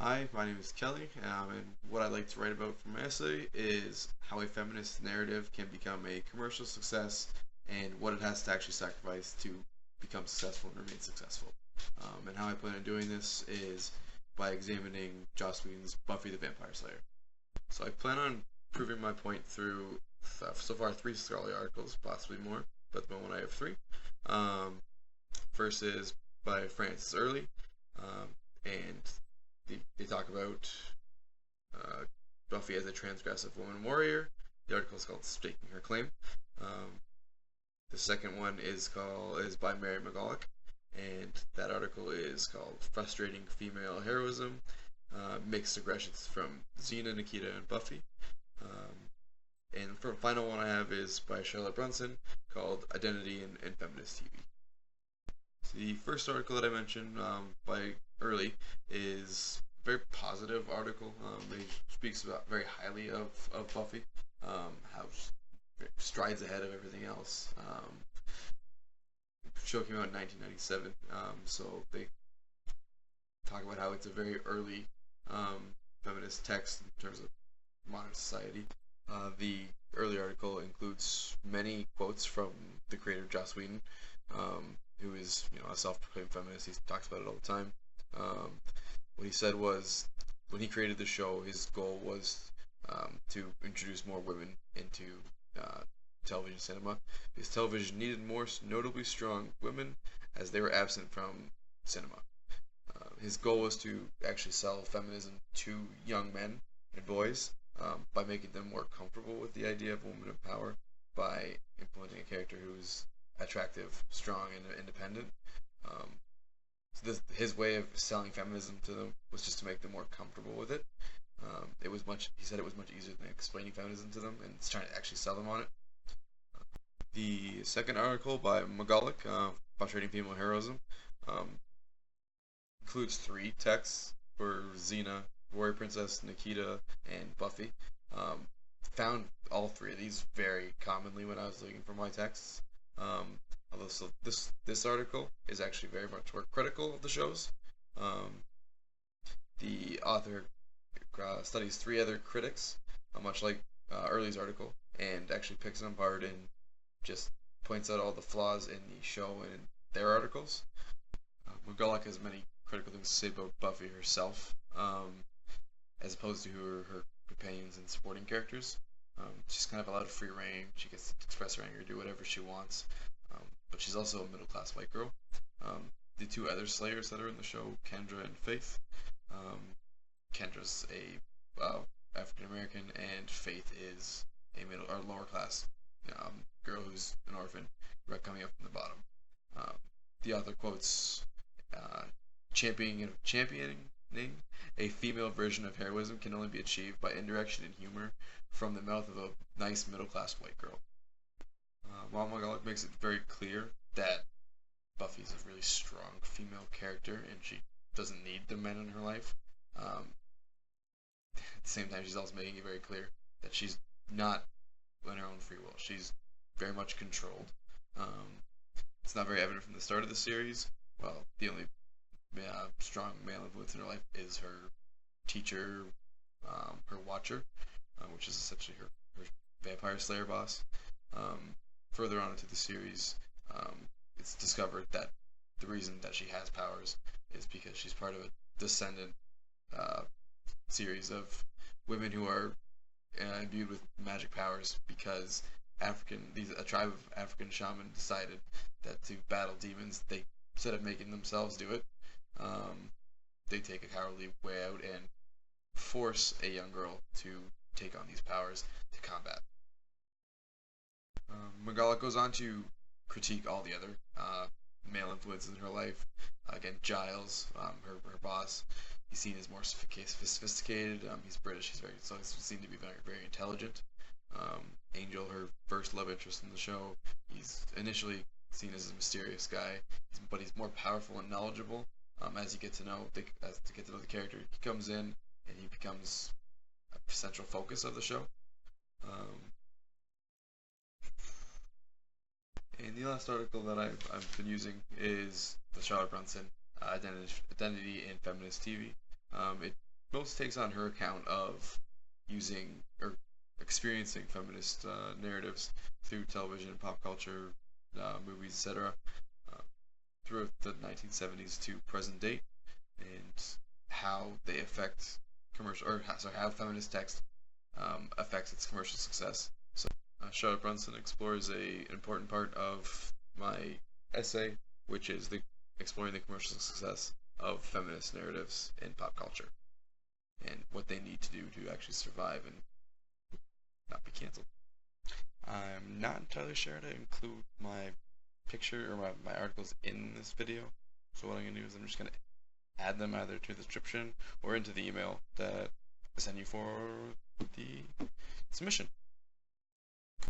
Hi, my name is Kelly, and what I'd like to write about for my essay is how a feminist narrative can become a commercial success and what it has to actually sacrifice to become successful and remain successful. And how I plan on doing this is by examining Joss Whedon's Buffy the Vampire Slayer. So I plan on proving my point through so far three scholarly articles, possibly more, but at the moment I have three. Um, First is by Francis Early, and they talk about uh, Buffy as a transgressive woman warrior. The article is called "Staking Her Claim." Um, the second one is by Mary McGulloch, and that article is called "Frustrating Female Heroism: Mixed Aggressions from Xena, Nikita, and Buffy." And the final one I have is by Charlotte Brunson called "Identity in Feminist TV." So the first article that I mentioned by Early is a very positive article. It speaks about very highly of Buffy, how strides ahead of everything else. Show came out in 1997, so they talk about how it's a very early feminist text in terms of modern society. The early article includes many quotes from the creator Joss Whedon, who is a self-proclaimed feminist. He talks about it all the time. What he said was, when he created the show, his goal was to introduce more women into television cinema. His television needed more notably strong women as they were absent from cinema. His goal was to actually sell feminism to young men and boys by making them more comfortable with the idea of woman in power by implementing a character who's attractive, strong, and independent. His way of selling feminism to them was just to make them more comfortable with it. He said it was much easier than explaining feminism to them and trying to actually sell them on it. The second article by McGulloch, Frustrating Female Heroism, includes three texts for Xena, Warrior Princess, Nikita, and Buffy. Found all three of these very commonly when I was looking for my texts. Although this article is actually very much more critical of the shows. The author studies three other critics, much like Early's article, and actually picks them apart and just points out all the flaws in the show and in their articles. McGulloch has many critical things to say about Buffy herself, as opposed to her companions and supporting characters. She's kind of allowed free reign. She gets to express her anger, do whatever she wants. But she's also a middle-class white girl. The two other Slayers that are in the show, Kendra and Faith. Kendra's a African American, and Faith is a middle or lower class girl who's an orphan, coming up from the bottom. The author quotes, championing a female version of heroism can only be achieved by indirection and humor from the mouth of a nice middle-class white girl. While McGulloch makes it very clear that Buffy's a really strong female character and she doesn't need the men in her life, at the same time she's also making it very clear that she's not on her own free will. She's very much controlled. It's not very evident from the start of the series. Well, the only strong male influence in her life is her teacher, her watcher, which is essentially her vampire slayer boss. Further on into the series, it's discovered that the reason that she has powers is because she's part of a descendant series of women who are imbued with magic powers because a tribe of African shamans decided that to battle demons, instead of making themselves do it, they take a cowardly way out and force a young girl to take on these powers to combat. McGulloch goes on to critique all the other male influences in her life. Again, Giles, her boss, he's seen as more sophisticated. He's British. He's seen to be very, very intelligent. Angel, her first love interest in the show, he's initially seen as a mysterious guy, but he's more powerful and knowledgeable. As you get to know the character, he comes in and he becomes a central focus of the show. And the last article that I've been using is the Charlotte Brunson Identity in Feminist TV. It most takes on her account of using or experiencing feminist narratives through television, pop culture, movies, etc. Uh, throughout the 1970s to present date, and how they affect commercial, or how feminist text affects its commercial success. So, Charlotte Brunson explores an important part of my essay, which is exploring the commercial success of feminist narratives in pop culture and what they need to do to actually survive and not be canceled. I'm not entirely sure to include my picture or my articles in this video, so what I'm going to do is I'm just going to add them either to the description or into the email that I send you for the submission.